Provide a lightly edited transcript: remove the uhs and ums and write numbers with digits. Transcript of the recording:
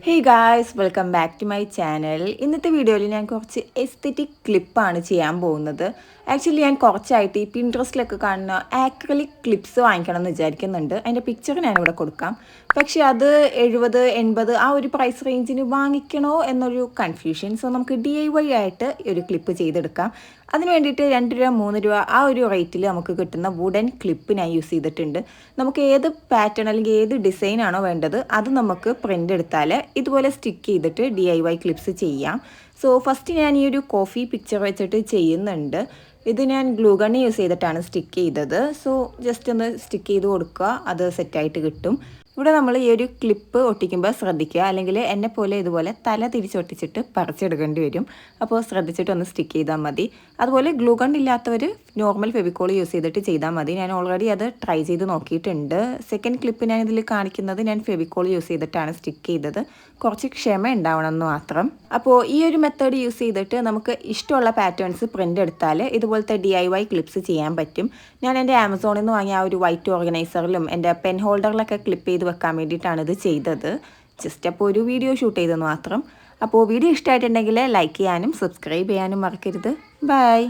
Hey guys welcome back to my channel. ഇന്നത്തെ വീഡിയോയിൽ ഞാൻ കുറച്ച് എസ്തെറ്റിക് ക്ലിപ്പാണ് ചെയ്യാൻ പോകുന്നത്. ആക്ച്വലി ഞാൻ കുറച്ചായിട്ട് ഈ പിൻട്രസ്റ്റിലൊക്കെ കാണുന്ന ആക്രിലിക് ക്ലിപ്സ് വാങ്ങിക്കണം എന്ന് വിചാരിക്കുന്നുണ്ട്. അതിൻ്റെ പിക്ചർ ഞാനിവിടെ കൊടുക്കാം. പക്ഷേ അത് 70-80 ആ ഒരു പ്രൈസ് റേഞ്ചിന് വാങ്ങിക്കണോ എന്നൊരു കൺഫ്യൂഷൻ. സോ നമുക്ക് DIY ആയിട്ട് ഒരു ക്ലിപ്പ് ചെയ്തെടുക്കാം. അതിന് വേണ്ടിയിട്ട് 2 രൂപ 3 രൂപ ആ ഒരു റേറ്റിൽ നമുക്ക് കിട്ടുന്ന വുഡൻ ക്ലിപ്പ് ഞാൻ യൂസ് ചെയ്തിട്ടുണ്ട്. നമുക്ക് ഏത് പാറ്റേൺ അല്ലെങ്കിൽ ഏത് ഡിസൈനാണോ വേണ്ടത് അത് നമുക്ക് പ്രിൻ്റ് എടുത്താൽ ഇതുപോലെ സ്റ്റിക്ക് ചെയ്തിട്ട് DIY ക്ലിപ്സ് ചെയ്യാം. സോ ഫസ്റ്റ് ഞാൻ ഈ ഒരു കോഫി പിക്ചർ വെച്ചിട്ട് ചെയ്യുന്നുണ്ട്. ഇത് ഞാൻ ഗ്ലൂ ഗൺ യൂസ് ചെയ്തിട്ടാണ് സ്റ്റിക്ക് ചെയ്തത്. സോ ജസ്റ്റ് ഒന്ന് സ്റ്റിക്ക് ചെയ്ത് കൊടുക്കുക, അത് സെറ്റായിട്ട് കിട്ടും. ഇവിടെ നമ്മൾ ഈ ഒരു ക്ലിപ്പ് ഒട്ടിക്കുമ്പോൾ ശ്രദ്ധിക്കുക, അല്ലെങ്കിൽ എന്നെ പോലെ ഇതുപോലെ തല തിരിച്ചൊട്ടിച്ചിട്ട് പറിച്ചെടുക്കേണ്ടി വരും. അപ്പോൾ ശ്രദ്ധിച്ചിട്ട് ഒന്ന് സ്റ്റിക്ക് ചെയ്താൽ മതി. അതുപോലെ ഗ്ലൂ ഗൺ ഇല്ലാത്തവർ നോർമൽ ഫെവിക്കോൾ യൂസ് ചെയ്തിട്ട് ചെയ്താൽ മതി. ഞാൻ ഓൾറെഡി അത് ട്രൈ ചെയ്ത് നോക്കിയിട്ടുണ്ട്. സെക്കൻഡ് ക്ലിപ്പ് ഞാൻ ഇതിൽ കാണിക്കുന്നത് ഞാൻ ഫെവിക്കോൾ യൂസ് ചെയ്തിട്ടാണ് സ്റ്റിക്ക് ചെയ്തത്. കുറച്ച് ക്ഷമ ഉണ്ടാവണം എന്ന് മാത്രം. അപ്പോൾ ഈ ഒരു മെത്തേഡ് യൂസ് ചെയ്തിട്ട് നമുക്ക് ഇഷ്ടമുള്ള പാറ്റേൺസ് പ്രിൻ്റ് എടുത്താൽ ഇതുപോലത്തെ DIY ക്ലിപ്സ് ചെയ്യാൻ പറ്റും. ഞാൻ എൻ്റെ ആമസോണിൽ നിന്ന് വാങ്ങിയ ആ ഒരു വൈറ്റ് ഓർഗനൈസറിലും എൻ്റെ പെൻ ഹോൾഡറിലൊക്കെ ക്ലിപ്പ് ചെയ്ത് വെക്കാൻ വേണ്ടിയിട്ടാണ് ഇത് ചെയ്തത്. ജസ്റ്റ് അപ്പോൾ ഒരു വീഡിയോ ഷൂട്ട് ചെയ്തെന്ന് മാത്രം. അപ്പോൾ വീഡിയോ ഇഷ്ടമായിട്ടുണ്ടെങ്കിൽ ലൈക്ക് ചെയ്യാനും സബ്സ്ക്രൈബ് ചെയ്യാനും മറക്കരുത്. ബൈ.